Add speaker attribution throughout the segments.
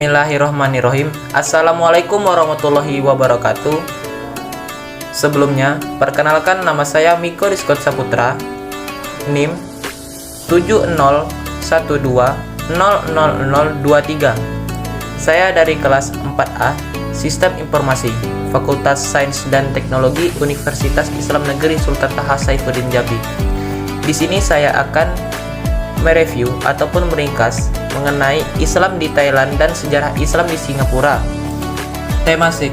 Speaker 1: Bismillahirrohmanirrohim. Assalamualaikum warahmatullahi wabarakatuh. Sebelumnya, perkenalkan nama saya Miko Rizkot Saputra, NIM 7012000023. Saya dari kelas 4A, Sistem Informasi, Fakultas Sains dan Teknologi Universitas Islam Negeri Sultan Taha Saifuddin Jambi. Di sini saya akan mereview ataupun meringkas mengenai Islam di Thailand dan sejarah Islam di Singapura. Temasik: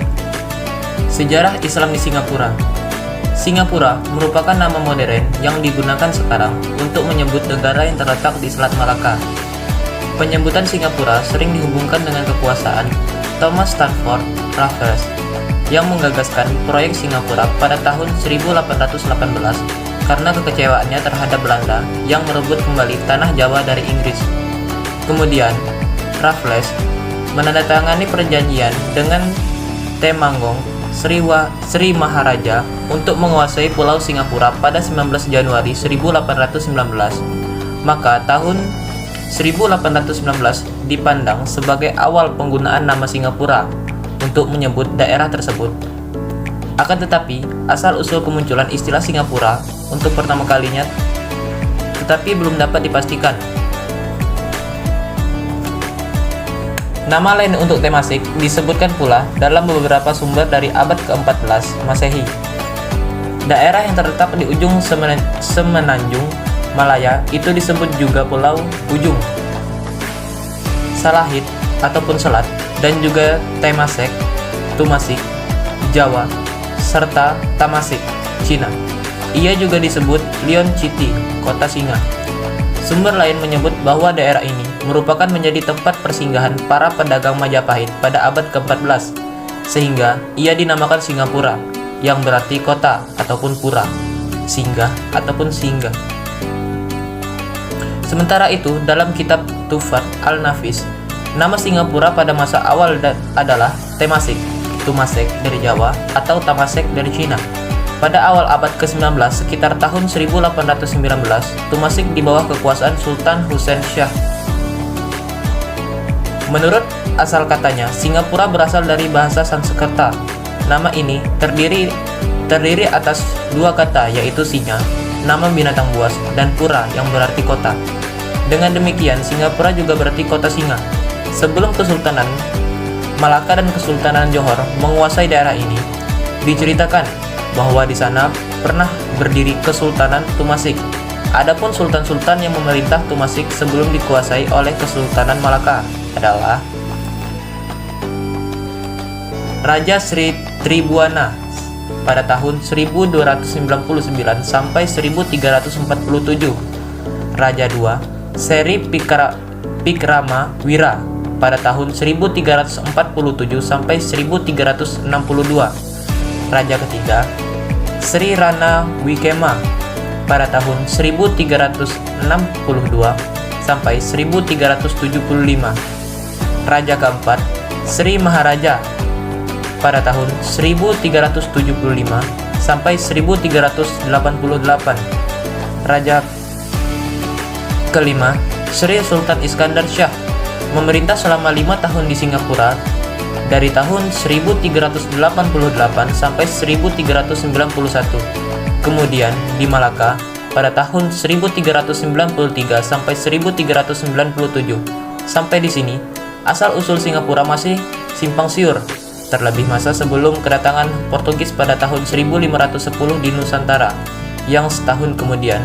Speaker 1: Sejarah Islam di Singapura. Singapura merupakan nama modern yang digunakan sekarang untuk menyebut negara yang terletak di Selat Malaka. Penyebutan Singapura sering dihubungkan dengan kekuasaan Thomas Stamford Raffles yang menggagaskan proyek Singapura pada tahun 1818 karena kekecewaannya terhadap Belanda yang merebut kembali tanah Jawa dari Inggris. Kemudian, Raffles menandatangani perjanjian dengan Temanggung Sri Maharaja untuk menguasai Pulau Singapura pada 19 Januari 1819. Maka tahun 1819 dipandang sebagai awal penggunaan nama Singapura untuk menyebut daerah tersebut. Akan tetapi, asal-usul kemunculan istilah Singapura untuk pertama kalinya tetapi belum dapat dipastikan. Nama lain untuk Temasik disebutkan pula dalam beberapa sumber dari abad ke-14 Masehi. Daerah yang terletak di ujung Semenanjung Malaya itu disebut juga Pulau Ujung, Salahit ataupun Selat, dan juga Temasek, Tumasik, Jawa, serta Tamasik, Cina. Ia juga disebut Leon City, kota singa. Sumber lain menyebut bahwa daerah ini merupakan menjadi tempat persinggahan para pedagang Majapahit pada abad ke-14, sehingga ia dinamakan Singapura, yang berarti kota ataupun pura, singgah ataupun singgah. Sementara itu, dalam kitab Tufat Al-Nafis, nama Singapura pada masa awal adalah Temasik, Tumasek dari Jawa, atau Tamasek dari Cina. Pada awal abad ke-19, sekitar tahun 1819, Tumasik di bawah kekuasaan Sultan Hussein Shah. Menurut asal katanya, Singapura berasal dari bahasa Sanskerta. Nama ini terdiri atas dua kata, yaitu singa, nama binatang buas, dan pura yang berarti kota. Dengan demikian, Singapura juga berarti kota singa. Sebelum Kesultanan Malaka dan Kesultanan Johor menguasai daerah ini, diceritakan bahwa di sana pernah berdiri Kesultanan Tumasik. Adapun sultan-sultan yang memerintah Tumasik sebelum dikuasai oleh Kesultanan Malaka adalah Raja Sri Tribuana pada tahun 1299 sampai 1347, Raja II Seri Pikrama Wira pada tahun 1347 sampai 1362, Raja ketiga Sri Rana Wikema pada tahun 1362 sampai 1375, Raja keempat Sri Maharaja pada tahun 1375 sampai 1388, Raja kelima Sri Sultan Iskandar Shah memerintah selama 5 tahun di Singapura dari tahun 1388 sampai 1391. Kemudian di Malaka pada tahun 1393 sampai 1397. Sampai di sini, asal-usul Singapura masih simpang siur, terlebih masa sebelum kedatangan Portugis pada tahun 1510 di Nusantara, yang setahun kemudian,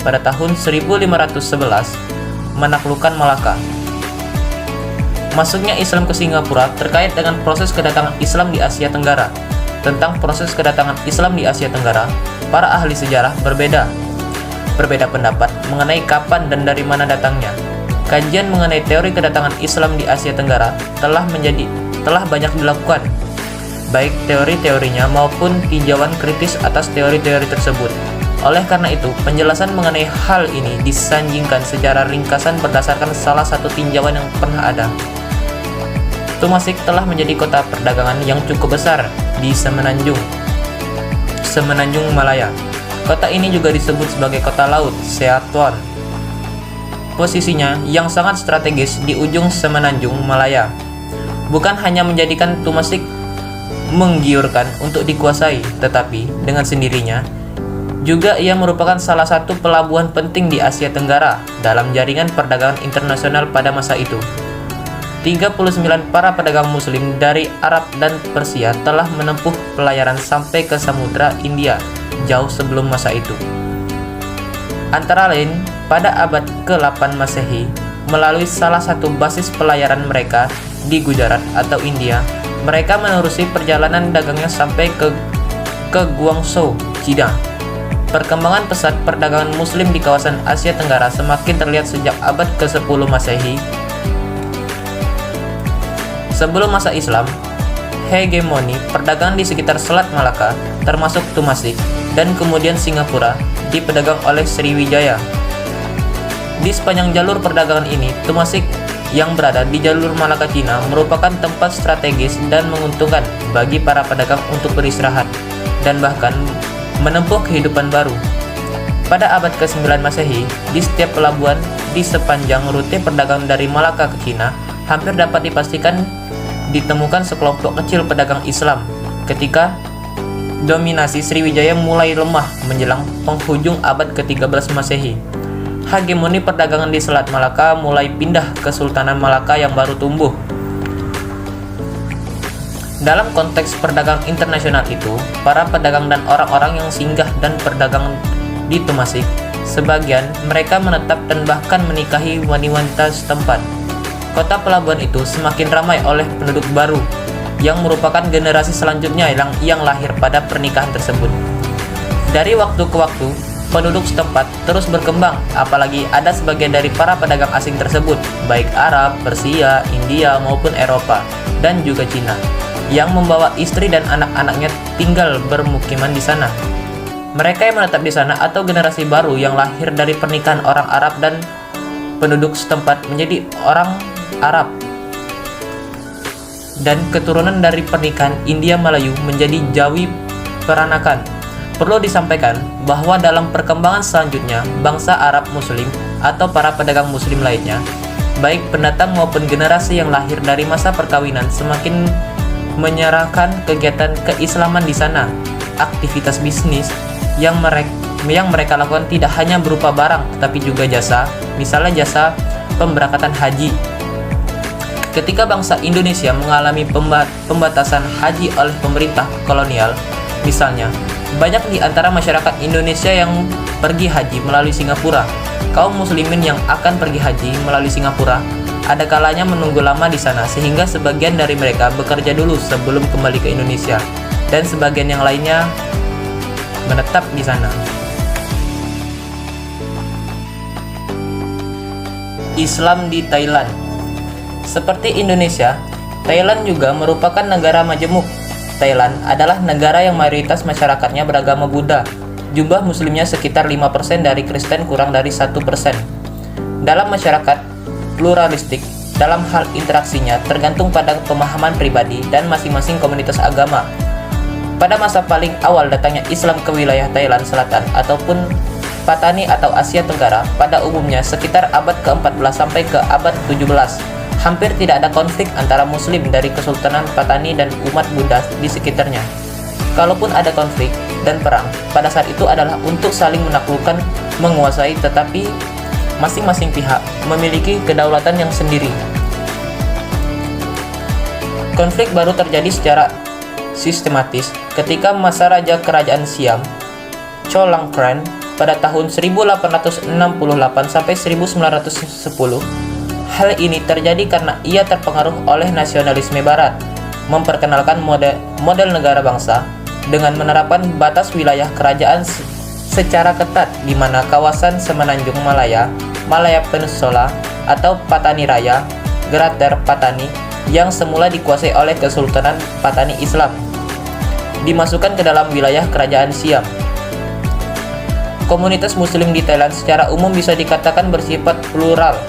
Speaker 1: pada tahun 1511, menaklukkan Malaka. Masuknya Islam ke Singapura terkait dengan proses kedatangan Islam di Asia Tenggara. Tentang proses kedatangan Islam di Asia Tenggara, para ahli sejarah berbeda pendapat mengenai kapan dan dari mana datangnya. Kajian mengenai teori kedatangan Islam di Asia Tenggara telah banyak dilakukan, baik teori-teorinya maupun tinjauan kritis atas teori-teori tersebut. Oleh karena itu, penjelasan mengenai hal ini disanjingkan secara ringkasan berdasarkan salah satu tinjauan yang pernah ada. Tumasik telah menjadi kota perdagangan yang cukup besar di Semenanjung Malaya. Kota ini juga disebut sebagai kota laut, Seatuan. posisinya yang sangat strategis di ujung semenanjung Malaya. Bukan hanya menjadikan Tumasik menggiurkan untuk dikuasai, tetapi dengan sendirinya juga ia merupakan salah satu pelabuhan penting di Asia Tenggara dalam jaringan perdagangan internasional pada masa itu. 39 para pedagang muslim dari Arab dan Persia telah menempuh pelayaran sampai ke Samudra India jauh sebelum masa itu. Antara lain, pada abad ke-8 Masehi, melalui salah satu basis pelayaran mereka di Gujarat atau India, mereka menerusi perjalanan dagangnya sampai ke Guangzhou, Cina. Perkembangan pesat perdagangan muslim di kawasan Asia Tenggara semakin terlihat sejak abad ke-10 Masehi. Sebelum masa Islam, hegemoni perdagangan di sekitar Selat Malaka, termasuk Tumasik, dan kemudian Singapura, dipedagang oleh Sriwijaya. Di sepanjang jalur perdagangan ini, Tumasik yang berada di jalur Malaka Cina merupakan tempat strategis dan menguntungkan bagi para pedagang untuk beristirahat dan bahkan menempuh kehidupan baru. Pada abad ke-9 Masehi, di setiap pelabuhan di sepanjang rute perdagangan dari Malaka ke Cina, hampir dapat dipastikan ditemukan sekelompok kecil pedagang Islam ketika dominasi Sriwijaya mulai lemah menjelang penghujung abad ke-13 Masehi. Hegemoni perdagangan di Selat Malaka mulai pindah ke Sultanan Malaka yang baru tumbuh. Dalam konteks perdagangan internasional itu, para pedagang dan orang-orang yang singgah dan berdagang di Tumasik, sebagian mereka menetap dan bahkan menikahi wanita setempat. Kota pelabuhan itu semakin ramai oleh penduduk baru yang merupakan generasi selanjutnya yang lahir pada pernikahan tersebut. Dari waktu ke waktu, penduduk setempat terus berkembang, apalagi ada sebagian dari para pedagang asing tersebut, baik Arab, Persia, India maupun Eropa, dan juga Cina, yang membawa istri dan anak-anaknya tinggal bermukiman di sana. Mereka yang menetap di sana atau generasi baru yang lahir dari pernikahan orang Arab dan penduduk setempat menjadi orang Arab, dan keturunan dari pernikahan India Melayu menjadi Jawi Peranakan. Perlu disampaikan bahwa dalam perkembangan selanjutnya, bangsa Arab Muslim atau para pedagang Muslim lainnya, baik pendatang maupun generasi yang lahir dari masa perkawinan, semakin menyerahkan kegiatan keislaman di sana. Aktivitas bisnis yang mereka lakukan tidak hanya berupa barang, tetapi juga jasa, misalnya jasa pemberangkatan haji. Ketika bangsa Indonesia mengalami pembatasan haji oleh pemerintah kolonial, misalnya, banyak di antara masyarakat Indonesia yang pergi haji melalui Singapura. Kaum muslimin yang akan pergi haji melalui Singapura ada kalanya menunggu lama di sana, sehingga sebagian dari mereka bekerja dulu sebelum kembali ke Indonesia, dan sebagian yang lainnya menetap di sana. Islam di Thailand. Seperti Indonesia, Thailand juga merupakan negara majemuk. Thailand adalah negara yang mayoritas masyarakatnya beragama Buddha. Jumlah muslimnya sekitar 5% dari Kristen kurang dari 1%. Dalam masyarakat pluralistik, dalam hal interaksinya tergantung pada pemahaman pribadi dan masing-masing komunitas agama. Pada masa paling awal datangnya Islam ke wilayah Thailand Selatan ataupun Patani atau Asia Tenggara pada umumnya sekitar abad ke-14 sampai ke abad 17. Hampir tidak ada konflik antara Muslim dari Kesultanan Patani dan umat Buddha di sekitarnya. Kalaupun ada konflik dan perang, pada saat itu adalah untuk saling menaklukkan, menguasai, tetapi masing-masing pihak memiliki kedaulatan yang sendiri. Konflik baru terjadi secara sistematis ketika masa Raja Kerajaan Siam, Chulalongkorn, pada tahun 1868 sampai 1910. Hal ini terjadi karena ia terpengaruh oleh nasionalisme Barat, memperkenalkan model negara bangsa dengan menerapkan batas wilayah kerajaan secara ketat, di mana kawasan semenanjung Malaya, Malaya Peninsula atau Patani Raya, Greater Patani yang semula dikuasai oleh Kesultanan Patani Islam dimasukkan ke dalam wilayah kerajaan Siam. Komunitas Muslim di Thailand secara umum bisa dikatakan bersifat plural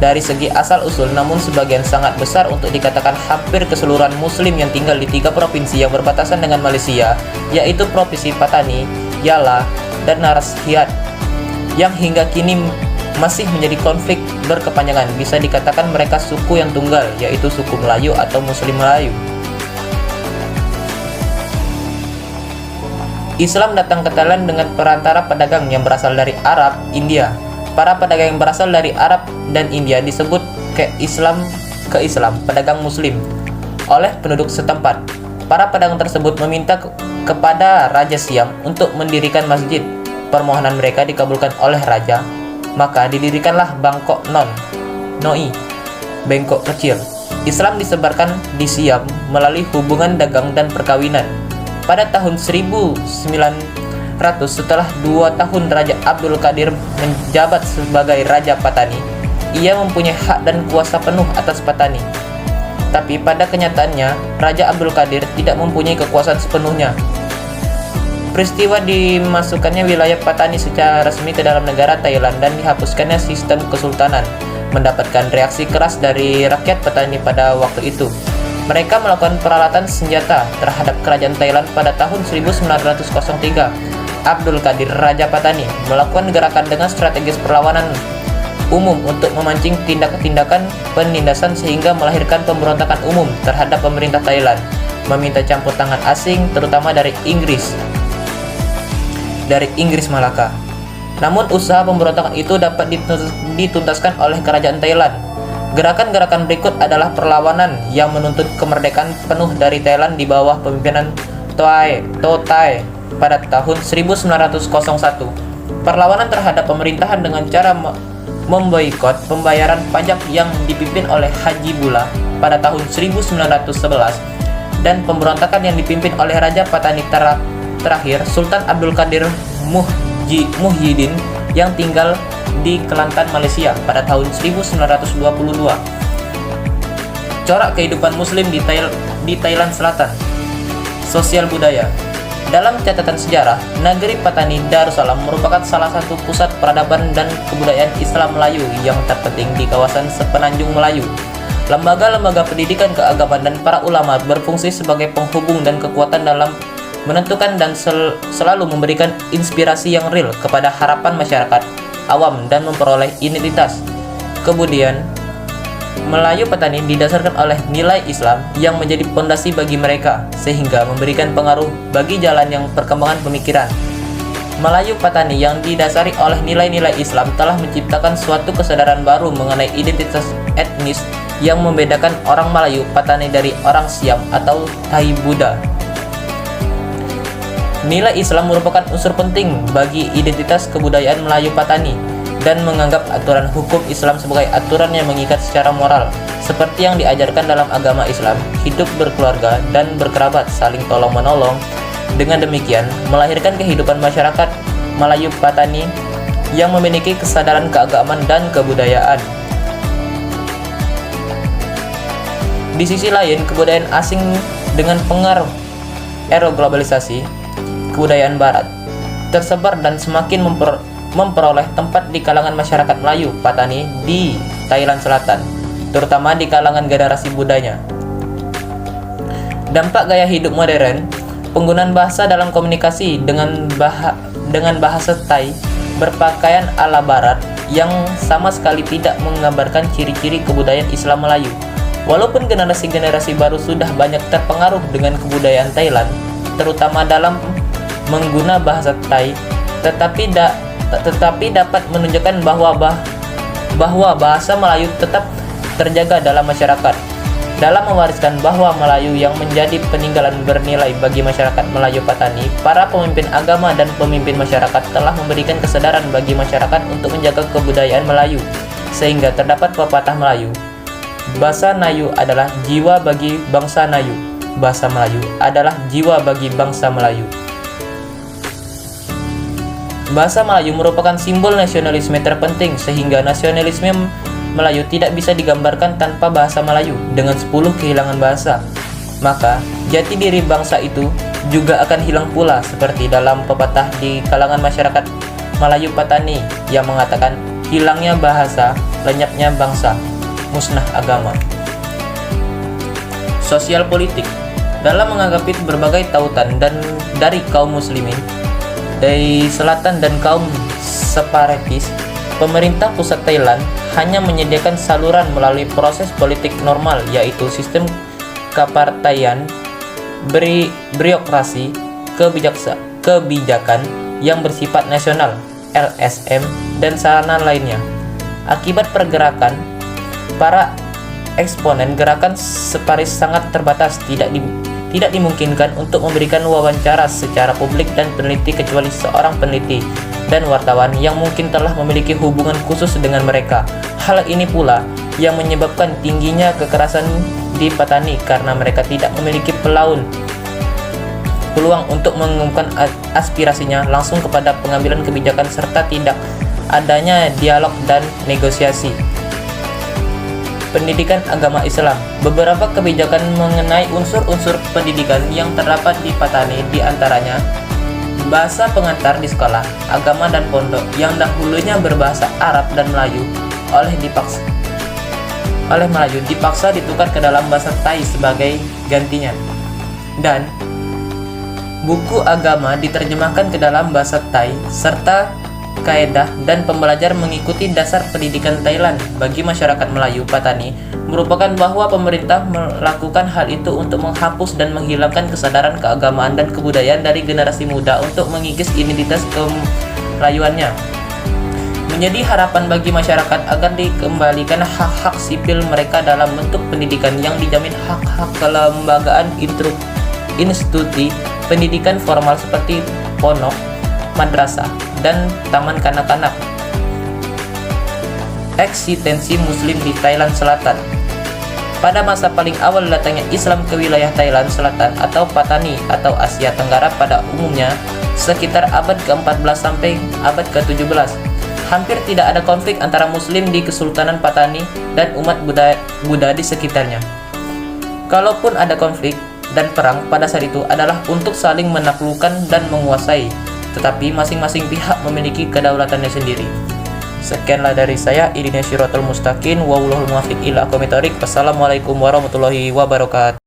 Speaker 1: dari segi asal-usul, namun sebagian sangat besar untuk dikatakan hampir keseluruhan Muslim yang tinggal di 3 provinsi yang berbatasan dengan Malaysia, yaitu Provinsi Patani, Yala, dan Naras Hiat, yang hingga kini masih menjadi konflik berkepanjangan. Bisa dikatakan mereka suku yang tunggal, yaitu suku Melayu atau Muslim Melayu. Islam datang ke Thailand dengan perantara pedagang yang berasal dari Arab, India. Para pedagang yang berasal dari Arab dan India disebut ke Islam, pedagang Muslim, oleh penduduk setempat. Para pedagang tersebut meminta kepada Raja Siam untuk mendirikan masjid. Permohonan mereka dikabulkan oleh Raja, maka didirikanlah Bangkok Noi, bengkok kecil. Islam disebarkan di Siam melalui hubungan dagang dan perkawinan. Pada tahun 1900, setelah 2 tahun Raja Abdul Qadir menjabat sebagai Raja Patani, ia mempunyai hak dan kuasa penuh atas Patani. Tapi pada kenyataannya, Raja Abdul Qadir tidak mempunyai kekuasaan sepenuhnya. Peristiwa dimasukkannya wilayah Patani secara resmi ke dalam negara Thailand dan dihapuskannya sistem kesultanan mendapatkan reaksi keras dari rakyat Patani pada waktu itu. Mereka melakukan peralatan senjata terhadap kerajaan Thailand pada tahun 1903. Abdul Qadir, Raja Patani, melakukan gerakan dengan strategis perlawanan umum untuk memancing tindakan penindasan sehingga melahirkan pemberontakan umum terhadap pemerintah Thailand, meminta campur tangan asing terutama dari Inggris Malaka. Namun usaha pemberontakan itu dapat dituntaskan oleh kerajaan Thailand. Gerakan-gerakan berikut adalah perlawanan yang menuntut kemerdekaan penuh dari Thailand di bawah pemimpinan Totai pada tahun 1901. Perlawanan terhadap pemerintahan dengan cara memboikot pembayaran pajak yang dipimpin oleh Haji Bula pada tahun 1911 dan pemberontakan yang dipimpin oleh Raja Patani terakhir Sultan Abdul Qadir Muhyiddin yang tinggal di Kelantan, Malaysia pada tahun 1922. Corak kehidupan Muslim di Thailand Selatan. Sosial budaya. Dalam catatan sejarah, negeri Patani Darussalam merupakan salah satu pusat peradaban dan kebudayaan Islam Melayu yang terpenting di kawasan sepenanjung Melayu. Lembaga-lembaga pendidikan keagamaan dan para ulama berfungsi sebagai penghubung dan kekuatan dalam menentukan dan selalu memberikan inspirasi yang real kepada harapan masyarakat awam dan memperoleh identitas. Kemudian, Melayu Patani didasarkan oleh nilai Islam yang menjadi pondasi bagi mereka, sehingga memberikan pengaruh bagi jalan yang perkembangan pemikiran. Melayu Patani yang didasari oleh nilai-nilai Islam telah menciptakan suatu kesadaran baru mengenai identitas etnis yang membedakan orang Melayu Patani dari orang Siam atau Thai Buddha. Nilai Islam merupakan unsur penting bagi identitas kebudayaan Melayu Patani dan menganggap aturan hukum Islam sebagai aturan yang mengikat secara moral, seperti yang diajarkan dalam agama Islam, hidup berkeluarga dan berkerabat, saling tolong-menolong. Dengan demikian, melahirkan kehidupan masyarakat Melayu Patani yang memiliki kesadaran keagamaan dan kebudayaan. Di sisi lain, kebudayaan asing dengan pengaruh era globalisasi, kebudayaan barat tersebar dan semakin memperoleh tempat di kalangan masyarakat Melayu Patani di Thailand Selatan, terutama di kalangan generasi mudanya. Dampak gaya hidup modern, penggunaan bahasa dalam komunikasi dengan bahasa Thai, berpakaian ala barat yang sama sekali tidak menggambarkan ciri-ciri kebudayaan Islam Melayu. Walaupun generasi-generasi baru sudah banyak terpengaruh dengan kebudayaan Thailand, terutama dalam mengguna bahasa Thai, tetapi dapat menunjukkan bahwa bahasa Melayu tetap terjaga dalam masyarakat. Dalam mewariskan bahwa Melayu yang menjadi peninggalan bernilai bagi masyarakat Melayu Patani, para pemimpin agama dan pemimpin masyarakat telah memberikan kesadaran bagi masyarakat untuk menjaga kebudayaan Melayu, sehingga terdapat pepatah Melayu, bahasa Nayu adalah jiwa bagi bangsa Nayu, bahasa Melayu adalah jiwa bagi bangsa Melayu. Bahasa Melayu merupakan simbol nasionalisme terpenting, sehingga nasionalisme Melayu tidak bisa digambarkan tanpa bahasa Melayu. Dengan 10 kehilangan bahasa, maka jati diri bangsa itu juga akan hilang pula, seperti dalam pepatah di kalangan masyarakat Melayu Patani yang mengatakan, hilangnya bahasa, lenyapnya bangsa, musnah agama. Sosial politik. Dalam menghadapi berbagai tautan dan dari kaum muslimin dari selatan dan kaum separatis, Pemerintah pusat Thailand hanya menyediakan saluran melalui proses politik normal, yaitu sistem kepartaian, birokrasi, kebijakan yang bersifat nasional, LSM, dan sarana lainnya. Akibat pergerakan, para eksponen gerakan separis sangat terbatas, tidak dimungkinkan untuk memberikan wawancara secara publik dan peneliti kecuali seorang peneliti dan wartawan yang mungkin telah memiliki hubungan khusus dengan mereka. Hal ini pula yang menyebabkan tingginya kekerasan di Patani karena mereka tidak memiliki peluang untuk mengumumkan aspirasinya langsung kepada pengambilan kebijakan serta tidak adanya dialog dan negosiasi. Pendidikan agama Islam. Beberapa kebijakan mengenai unsur-unsur pendidikan yang terdapat di Patani diantaranya bahasa pengantar di sekolah, agama dan pondok yang dahulunya berbahasa Arab dan Melayu dipaksa ditukar ke dalam bahasa Thai sebagai gantinya, dan buku agama diterjemahkan ke dalam bahasa Thai serta kaedah dan pembelajar mengikuti dasar pendidikan Thailand bagi masyarakat Melayu Patani merupakan bahwa pemerintah melakukan hal itu untuk menghapus dan menghilangkan kesadaran keagamaan dan kebudayaan dari generasi muda untuk mengikis identitas kemelayuannya. Menjadi harapan bagi masyarakat agar dikembalikan hak-hak sipil mereka dalam bentuk pendidikan yang dijamin hak-hak kelembagaan institusi pendidikan formal seperti pondok, madrasah, dan taman kanak-kanak. Eksistensi Muslim di Thailand Selatan. Pada masa paling awal datangnya Islam ke wilayah Thailand Selatan atau Patani atau Asia Tenggara pada umumnya sekitar abad ke-14 sampai abad ke-17, hampir tidak ada konflik antara Muslim di Kesultanan Patani dan umat Buddha di sekitarnya. Kalaupun ada konflik dan perang pada saat itu adalah untuk saling menaklukkan dan menguasai, tetapi masing-masing pihak memiliki kedaulatannya sendiri. Sekianlah dari saya, Ihdinas Shiratal Mustaqim, wallahul muwaffiq ila aqwamit thoriq. Wassalamualaikum warahmatullahi wabarakatuh.